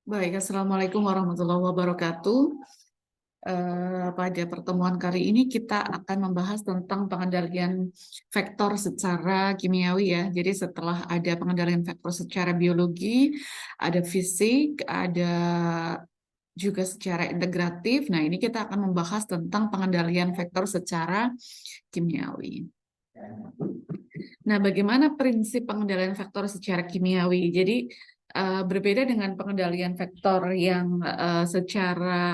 Baik, Assalamualaikum warahmatullahi wabarakatuh. Pada pertemuan kali ini kita akan membahas tentang pengendalian vektor secara kimiawi ya. Jadi setelah ada pengendalian vektor secara biologi, ada fisik, ada juga secara integratif. Nah, ini kita akan membahas tentang pengendalian vektor secara kimiawi. Nah, bagaimana prinsip pengendalian vektor secara kimiawi? Jadi, berbeda dengan pengendalian vektor yang secara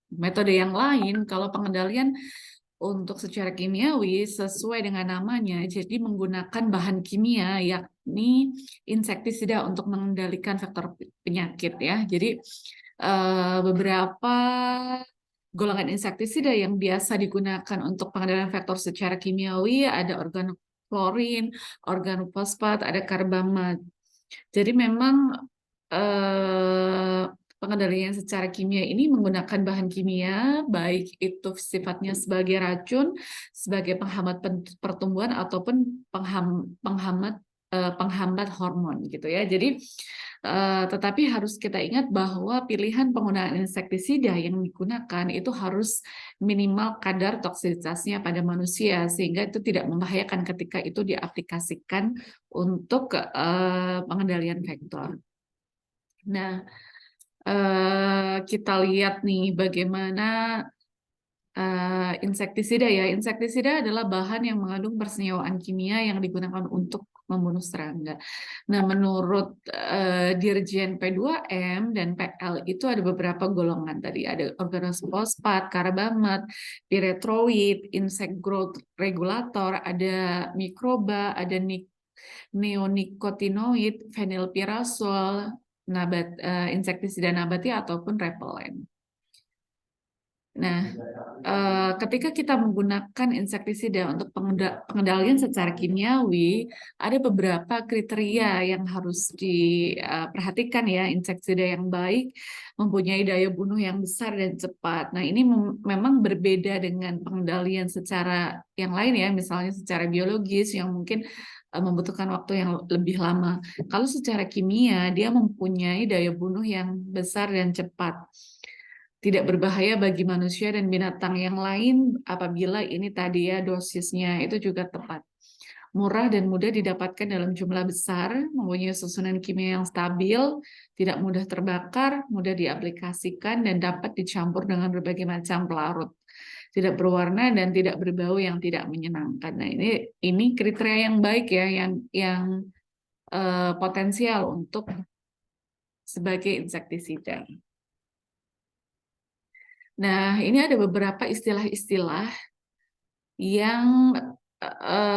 metode yang lain, kalau pengendalian untuk secara kimiawi sesuai dengan namanya, jadi menggunakan bahan kimia yakni insektisida untuk mengendalikan vektor penyakit ya. Jadi beberapa golongan insektisida yang biasa digunakan untuk pengendalian vektor secara kimiawi ada organoklorin, organofosfat, ada karbamat. Jadi memang pengendalian secara kimia ini menggunakan bahan kimia, baik itu sifatnya sebagai racun, sebagai penghambat pertumbuhan ataupun penghambat hormon gitu ya. Jadi tetapi harus kita ingat bahwa pilihan penggunaan insektisida yang digunakan itu harus minimal kadar toksisitasnya pada manusia sehingga itu tidak membahayakan ketika itu diaplikasikan untuk pengendalian vektor. Nah, kita lihat nih bagaimana insektisida ya. Insektisida adalah bahan yang mengandung persenyawaan kimia yang digunakan untuk membunuh serangga. Nah, menurut Dirjen P2M dan PL itu ada beberapa golongan tadi. Ada organofosfat, karbamat, piretroid, insect growth regulator, ada mikroba, ada neonicotinoid, fenilpirazol, insektisida nabati ataupun repelen. Nah, ketika kita menggunakan insektisida untuk pengendalian secara kimiawi, ada beberapa kriteria yang harus diperhatikan ya. Insektisida yang baik mempunyai daya bunuh yang besar dan cepat. Nah, ini memang berbeda dengan pengendalian secara yang lain ya, misalnya secara biologis yang mungkin membutuhkan waktu yang lebih lama. Kalau secara kimia, dia mempunyai daya bunuh yang besar dan cepat. Tidak berbahaya bagi manusia dan binatang yang lain apabila ini tadi ya dosisnya itu juga tepat. Murah dan mudah didapatkan dalam jumlah besar, mempunyai susunan kimia yang stabil, tidak mudah terbakar, mudah diaplikasikan, dan dapat dicampur dengan berbagai macam pelarut. Tidak berwarna dan tidak berbau yang tidak menyenangkan. Nah, ini kriteria yang baik ya, yang potensial untuk sebagai insektisida. Nah, ini ada beberapa istilah-istilah yang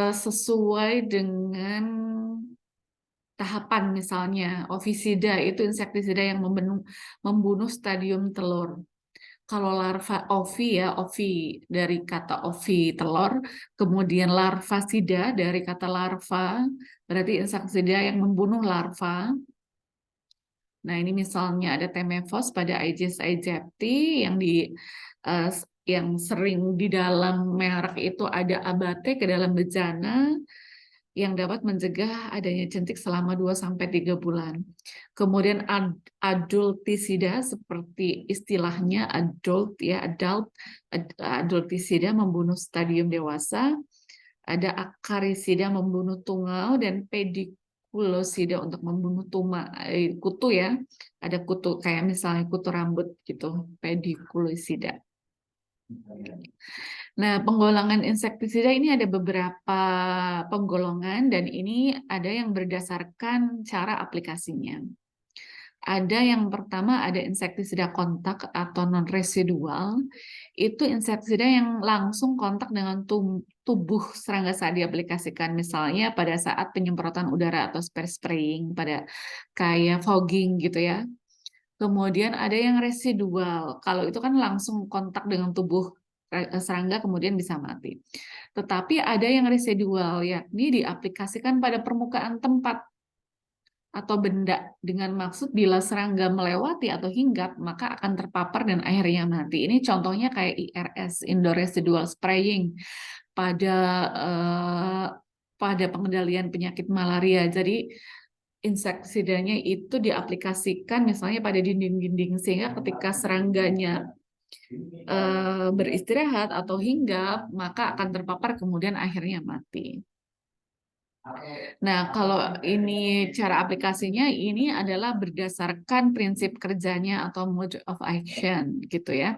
sesuai dengan tahapan, misalnya ovisida itu insektisida yang membunuh stadium telur. Kalau larva ovi ya, ovi dari kata ovi telur, kemudian larvasida dari kata larva, berarti insektisida yang membunuh larva. Nah, ini misalnya ada Temefos pada Aedes aegypti yang sering di dalam merek itu ada abate ke dalam bejana yang dapat mencegah adanya jentik selama 2-3 bulan. Kemudian adultisida seperti istilahnya adultisida membunuh stadium dewasa, ada akarisida membunuh tungau dan pedikulosida untuk membunuh kutu ya. Ada kutu kayak misalnya kutu rambut gitu, pedikulosida. Nah, penggolongan insektisida ini ada beberapa penggolongan dan ini ada yang berdasarkan cara aplikasinya. Ada yang pertama ada insektisida kontak atau non-residual. Itu insektisida yang langsung kontak dengan tubuh serangga saat diaplikasikan. Misalnya pada saat penyemprotan udara atau spraying pada kayak fogging gitu ya. Kemudian ada yang residual. Kalau itu kan langsung kontak dengan tubuh serangga kemudian bisa mati. Tetapi ada yang residual yakni diaplikasikan pada permukaan tempat atau benda dengan maksud bila serangga melewati atau hinggap maka akan terpapar dan akhirnya mati. Ini contohnya kayak IRS, Indoor Residual Spraying pada pada pengendalian penyakit malaria. Jadi insektisidanya itu diaplikasikan misalnya pada dinding-dinding sehingga ketika serangganya beristirahat atau hinggap, maka akan terpapar kemudian akhirnya mati. Nah, kalau ini cara aplikasinya ini adalah berdasarkan prinsip kerjanya atau mode of action gitu ya.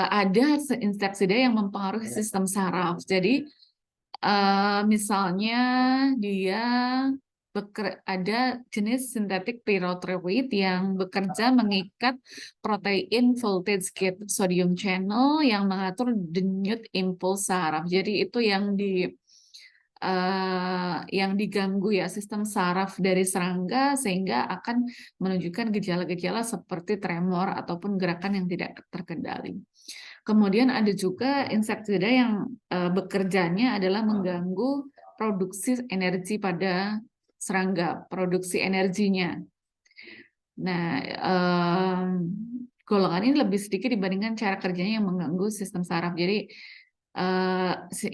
Ada insektisida yang mempengaruhi sistem saraf. Jadi misalnya dia ada jenis sintetik pyrotroid yang bekerja mengikat protein voltage gate sodium channel yang mengatur denyut impuls saraf. Jadi itu yang diganggu ya sistem saraf dari serangga sehingga akan menunjukkan gejala-gejala seperti tremor ataupun gerakan yang tidak terkendali. Kemudian ada juga insektisida yang bekerjanya adalah mengganggu produksi energi pada serangga, produksi energinya. Nah, golongan ini lebih sedikit dibandingkan cara kerjanya yang mengganggu sistem saraf. Jadi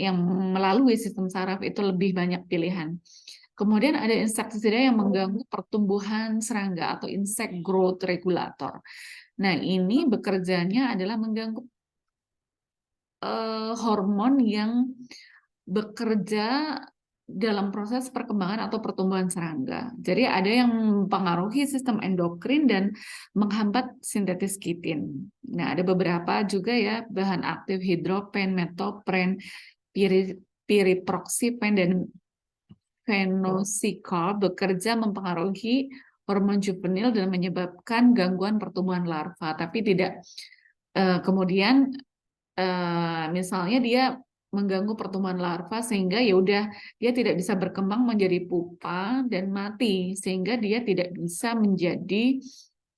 yang melalui sistem saraf itu lebih banyak pilihan. Kemudian ada insektisida yang mengganggu pertumbuhan serangga atau insect growth regulator. Nah, ini bekerjanya adalah mengganggu hormon yang bekerja dalam proses perkembangan atau pertumbuhan serangga. Jadi ada yang mempengaruhi sistem endokrin dan menghambat sintesis kitin. Nah, ada beberapa juga ya bahan aktif hidropen, metopren, piriproxifen dan phenosicarb bekerja mempengaruhi hormon juvenil dan menyebabkan gangguan pertumbuhan larva, tapi tidak kemudian misalnya dia mengganggu pertumbuhan larva sehingga ya udah dia tidak bisa berkembang menjadi pupa dan mati sehingga dia tidak bisa menjadi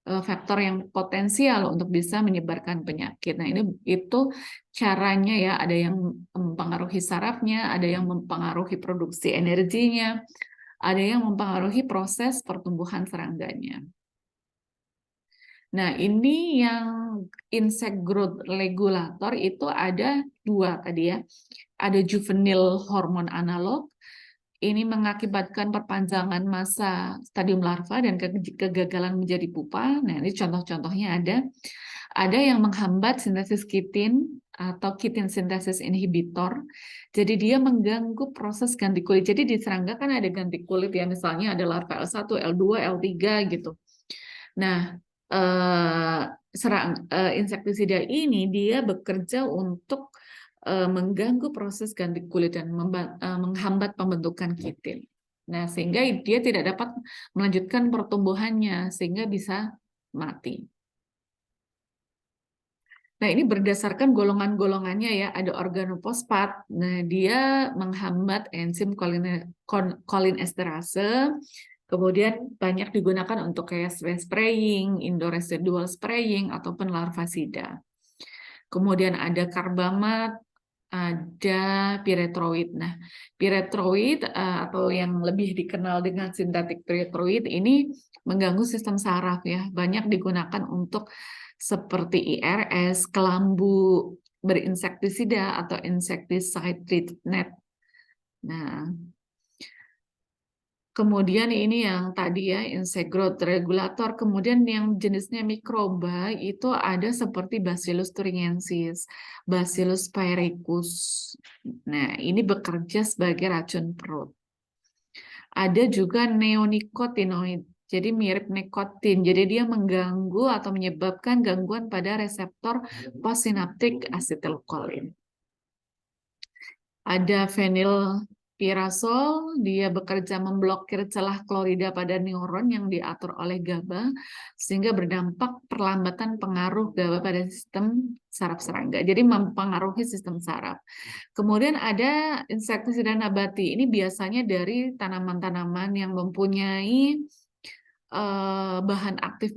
faktor yang potensial untuk bisa menyebarkan penyakit. Nah, itu caranya ya, ada yang mempengaruhi sarafnya, ada yang mempengaruhi produksi energinya, ada yang mempengaruhi proses pertumbuhan serangganya. Nah, ini yang insect growth regulator itu ada dua tadi ya. Ada juvenile hormon analog, ini mengakibatkan perpanjangan masa stadium larva dan kegagalan menjadi pupa. Nah, ini contoh-contohnya ada. Ada yang menghambat sintesis kitin atau kitin sintesis inhibitor. Jadi dia mengganggu proses ganti kulit. Jadi di serangga kan ada ganti kulit ya, misalnya ada larva L1, L2, L3 gitu. Nah, insektisida ini dia bekerja untuk mengganggu proses ganti kulit dan menghambat pembentukan kitin. Nah, sehingga dia tidak dapat melanjutkan pertumbuhannya sehingga bisa mati. Nah, ini berdasarkan golongan-golongannya ya, ada organofosfat. Nah, dia menghambat enzim kolinesterase. Kemudian banyak digunakan untuk kayak spraying, indoresidual spraying, ataupun larvasida. Kemudian ada karbamat, ada piretroid. Nah, piretroid atau yang lebih dikenal dengan sintetik piretroid ini mengganggu sistem saraf ya. Banyak digunakan untuk seperti IRS, kelambu berinsektisida atau insecticide treatment. Nah, kemudian ini yang tadi ya, insect growth regulator. Kemudian yang jenisnya mikroba itu ada seperti Bacillus thuringiensis, Bacillus sphaericus. Nah, ini bekerja sebagai racun perut. Ada juga neonicotinoid. Jadi mirip nikotin. Jadi dia mengganggu atau menyebabkan gangguan pada reseptor postsinaptik acetylcholine. Ada fenilpirazol, dia bekerja memblokir celah klorida pada neuron yang diatur oleh GABA, sehingga berdampak perlambatan pengaruh GABA pada sistem saraf serangga. Jadi mempengaruhi sistem saraf. Kemudian ada insektisida nabati. Ini biasanya dari tanaman-tanaman yang mempunyai bahan aktif,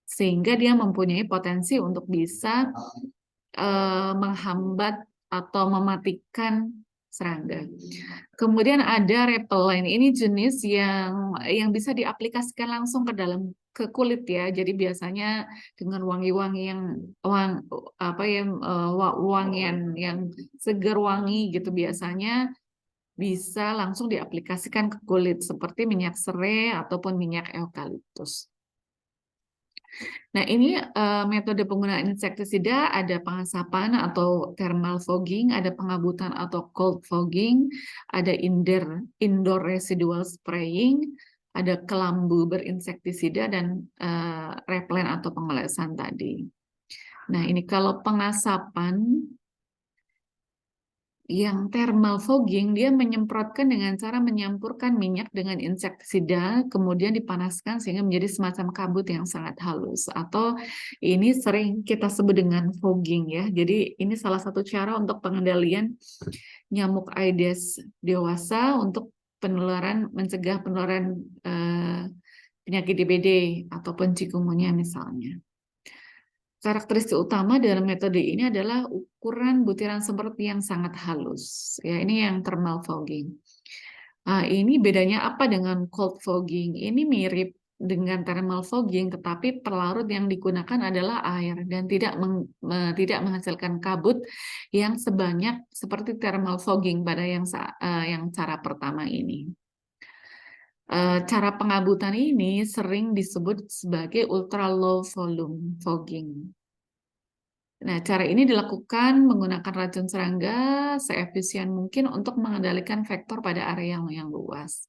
sehingga dia mempunyai potensi untuk bisa menghambat atau mematikan serangga. Kemudian ada repellent, ini jenis yang bisa diaplikasikan langsung ke kulit ya. Jadi biasanya dengan wangi-wangi wangian yang segar wangi gitu biasanya bisa langsung diaplikasikan ke kulit seperti minyak serai ataupun minyak eukaliptus. Nah, ini metode penggunaan insektisida, ada pengasapan atau thermal fogging, ada pengabutan atau cold fogging, ada indoor residual spraying, ada kelambu berinsektisida, dan repellent atau pengolesan tadi. Nah, ini kalau pengasapan, yang thermal fogging, dia menyemprotkan dengan cara menyampurkan minyak dengan insektisida, kemudian dipanaskan sehingga menjadi semacam kabut yang sangat halus. Atau ini sering kita sebut dengan fogging ya. Jadi ini salah satu cara untuk pengendalian nyamuk Aedes dewasa untuk mencegah penularan penyakit DBD ataupun chikungunya misalnya. Karakteristik utama dalam metode ini adalah ukuran butiran semprot yang sangat halus. Ya, ini yang thermal fogging. Ini bedanya apa dengan cold fogging? Ini mirip dengan thermal fogging, tetapi pelarut yang digunakan adalah air dan tidak menghasilkan kabut yang sebanyak seperti thermal fogging pada yang cara pertama ini. Cara pengabutan ini sering disebut sebagai ultra low volume fogging. Nah, cara ini dilakukan menggunakan racun serangga seefisien mungkin untuk mengendalikan vektor pada area yang luas.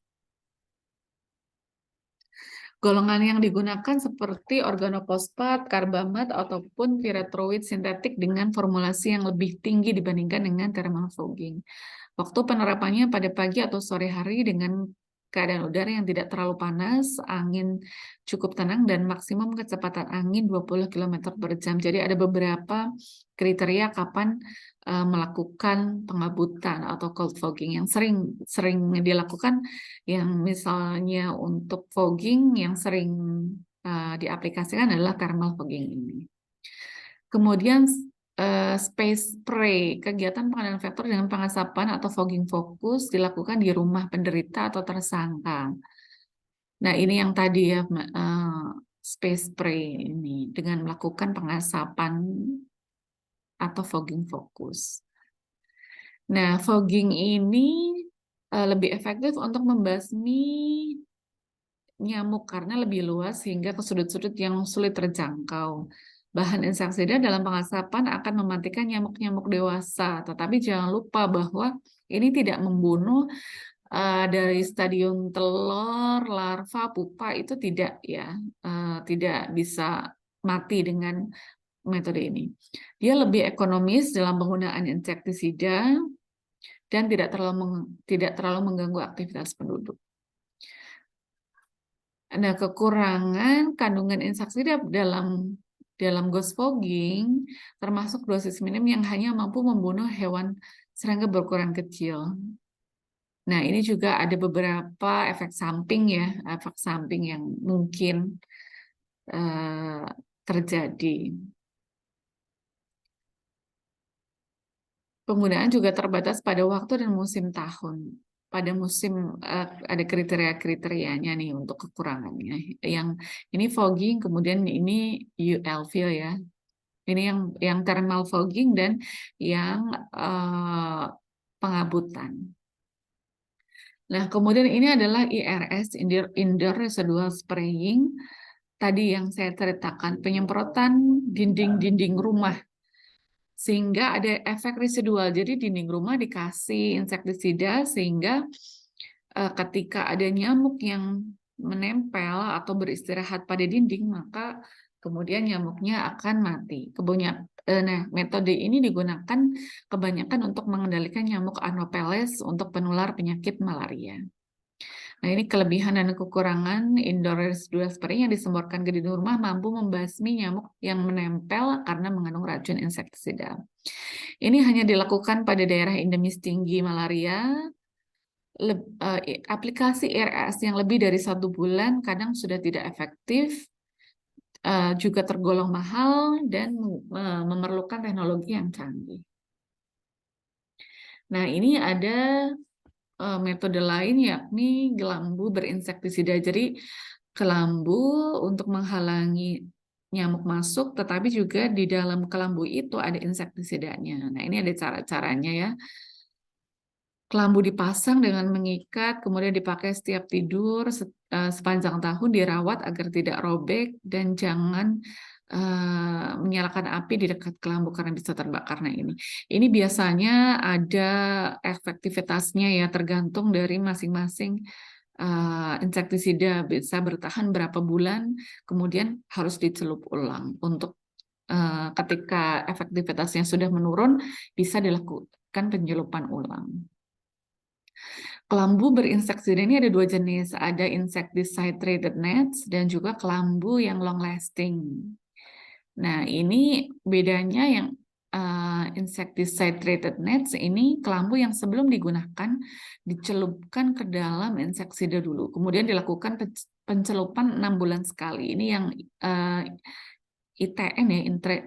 Golongan yang digunakan seperti organofosfat, karbamat, ataupun piretroid sintetik dengan formulasi yang lebih tinggi dibandingkan dengan thermal fogging. Waktu penerapannya pada pagi atau sore hari dengan keadaan udara yang tidak terlalu panas, angin cukup tenang, dan maksimum kecepatan angin 20 km per jam. Jadi ada beberapa kriteria kapan melakukan pengabutan atau cold fogging yang sering dilakukan, yang misalnya untuk fogging yang sering diaplikasikan adalah thermal fogging ini. Kemudian space spray, kegiatan pengendalian vektor dengan pengasapan atau fogging fokus dilakukan di rumah penderita atau tersangka. Nah, ini yang tadi ya, space spray ini dengan melakukan pengasapan atau fogging fokus. Nah, fogging ini lebih efektif untuk membasmi nyamuk karena lebih luas hingga ke sudut-sudut yang sulit terjangkau. Bahan insektisida dalam pengasapan akan mematikan nyamuk-nyamuk dewasa, tetapi jangan lupa bahwa ini tidak membunuh dari stadium telur, larva, pupa, itu tidak ya, tidak bisa mati dengan metode ini. Dia lebih ekonomis dalam penggunaan insektisida dan tidak terlalu mengganggu aktivitas penduduk. Nah, kekurangan kandungan insektisida dalam ghost fogging termasuk dosis minim yang hanya mampu membunuh hewan serangga berukuran kecil. Nah, ini juga ada beberapa efek samping ya, efek samping yang mungkin terjadi. Penggunaan juga terbatas pada waktu dan musim tahun. Pada musim ada kriteria-kriterianya nih untuk kekurangannya. Yang ini fogging, kemudian ini ULV ya. Ini yang thermal fogging dan yang pengabutan. Nah, kemudian ini adalah IRS, Indoor Residual Spraying. Tadi yang saya ceritakan, penyemprotan dinding-dinding rumah sehingga ada efek residual. Jadi dinding rumah dikasih insektisida sehingga ketika ada nyamuk yang menempel atau beristirahat pada dinding, maka kemudian nyamuknya akan mati. Nah, metode ini digunakan kebanyakan untuk mengendalikan nyamuk Anopheles untuk penular penyakit malaria. Nah, ini kelebihan dan kekurangan indoor residual spray yang disemprotkan ke dinding rumah mampu membasmi nyamuk yang menempel karena mengandung racun insektisida. Ini hanya dilakukan pada daerah endemis tinggi malaria. Aplikasi IRS yang lebih dari 1 bulan kadang sudah tidak efektif, juga tergolong mahal dan memerlukan teknologi yang canggih. Nah, ini ada metode lain yakni kelambu berinsektisida. Jadi kelambu untuk menghalangi nyamuk masuk, tetapi juga di dalam kelambu itu ada insektisidanya. Nah, ini ada cara-caranya ya. Kelambu dipasang dengan mengikat, kemudian dipakai setiap tidur sepanjang tahun, dirawat agar tidak robek dan jangan menyalakan api di dekat kelambu karena bisa terbakar. Nah, ini biasanya ada efektivitasnya ya, tergantung dari masing-masing insektisida, bisa bertahan berapa bulan, kemudian harus dicelup ulang untuk ketika efektivitasnya sudah menurun, bisa dilakukan penyelupan ulang. Kelambu berinsektisida ini ada dua jenis, ada insecticide treated nets dan juga kelambu yang long lasting. Nah, ini bedanya yang insecticide treated nets ini kelambu yang sebelum digunakan dicelupkan ke dalam insektisida dulu, kemudian dilakukan pencelupan 6 bulan sekali. Ini yang ITN ya,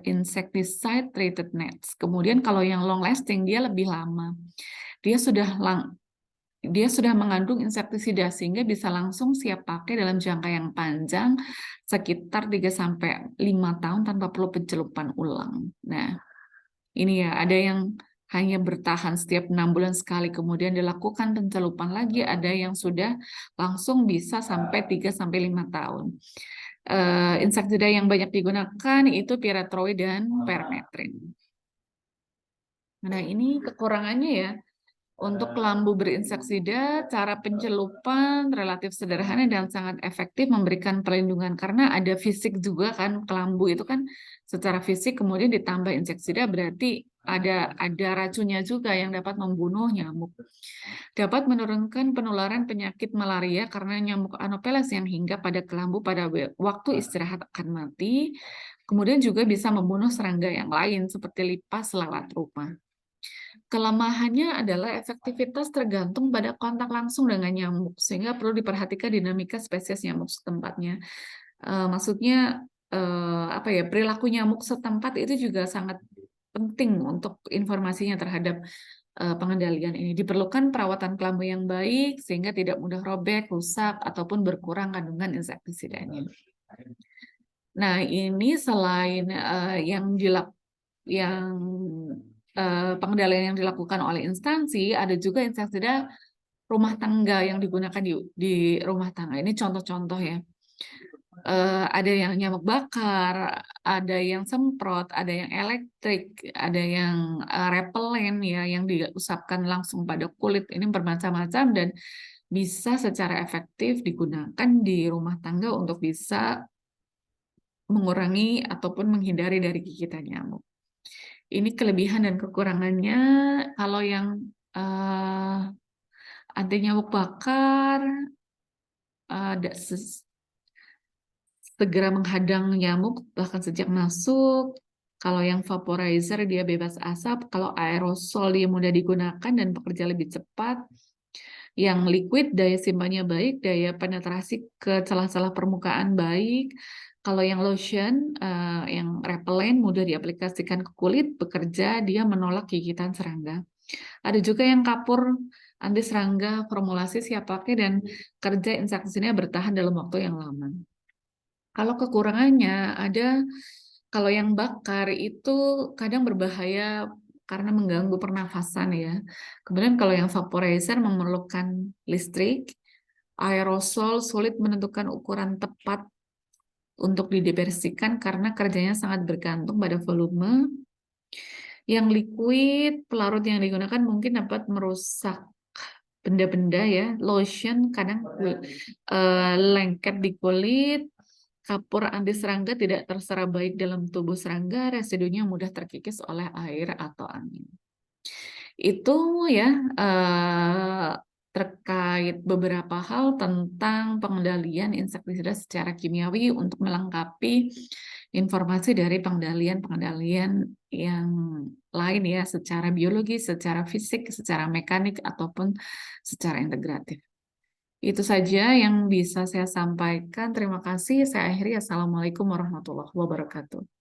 insecticide treated nets. Kemudian kalau yang long lasting dia lebih lama. Dia sudah mengandung insektisida sehingga bisa langsung siap pakai dalam jangka yang panjang sekitar 3-5 tahun tanpa perlu pencelupan ulang. Nah, ini ya, ada yang hanya bertahan setiap 6 bulan sekali, kemudian dilakukan pencelupan lagi, ada yang sudah langsung bisa sampai 3-5 tahun. Insektisida yang banyak digunakan itu pyrethroid dan permethrin. Nah, ini kekurangannya ya. Untuk kelambu berinsektisida, cara pencelupan relatif sederhana dan sangat efektif memberikan perlindungan karena ada fisik juga kan, kelambu itu kan secara fisik kemudian ditambah insektisida berarti ada racunnya juga yang dapat membunuh nyamuk. Dapat menurunkan penularan penyakit malaria karena nyamuk Anopheles yang hinggap pada kelambu pada waktu istirahat akan mati. Kemudian juga bisa membunuh serangga yang lain seperti lipas lalat rumah. Kelemahannya adalah efektivitas tergantung pada kontak langsung dengan nyamuk, sehingga perlu diperhatikan dinamika spesies nyamuk setempatnya. Maksudnya apa ya, perilaku nyamuk setempat itu juga sangat penting untuk informasinya terhadap pengendalian ini. Diperlukan perawatan kelambu yang baik sehingga tidak mudah robek, rusak, ataupun berkurang kandungan insektisidanya. Nah, ini selain yang pengendalian yang dilakukan oleh instansi, ada juga insektisida rumah tangga yang digunakan di rumah tangga. Ini contoh-contoh ya. Ada yang nyamuk bakar, ada yang semprot, ada yang elektrik, ada yang repelen ya, yang diusapkan langsung pada kulit. Ini bermacam-macam dan bisa secara efektif digunakan di rumah tangga untuk bisa mengurangi ataupun menghindari dari gigitan nyamuk. Ini kelebihan dan kekurangannya. Kalau yang anti nyamuk bakar segera menghadang nyamuk bahkan sejak masuk. Kalau yang vaporizer dia bebas asap. Kalau aerosol dia mudah digunakan dan bekerja lebih cepat. Yang liquid daya simpannya baik, daya penetrasi ke celah-celah permukaan baik. Kalau yang lotion, yang repellent mudah diaplikasikan ke kulit, bekerja dia menolak gigitan serangga. Ada juga yang kapur anti serangga, formulasi siap pakai dan kerja insektisidanya bertahan dalam waktu yang lama. Kalau kekurangannya ada, kalau yang bakar itu kadang berbahaya karena mengganggu pernafasan ya. Kemudian kalau yang vaporizer memerlukan listrik, aerosol sulit menentukan ukuran tepat untuk didebersihkan karena kerjanya sangat bergantung pada volume. Yang liquid, pelarut yang digunakan mungkin dapat merusak benda-benda ya. Lotion kadang lengket di kulit. Kapur anti serangga tidak terserap baik dalam tubuh serangga, residunya mudah terkikis oleh air atau angin. Itu ya terkait beberapa hal tentang pengendalian insektisida secara kimiawi untuk melengkapi informasi dari pengendalian yang lain ya, secara biologi, secara fisik, secara mekanik, ataupun secara integratif. Itu saja yang bisa saya sampaikan. Terima kasih. Saya akhiri. Assalamualaikum warahmatullahi wabarakatuh.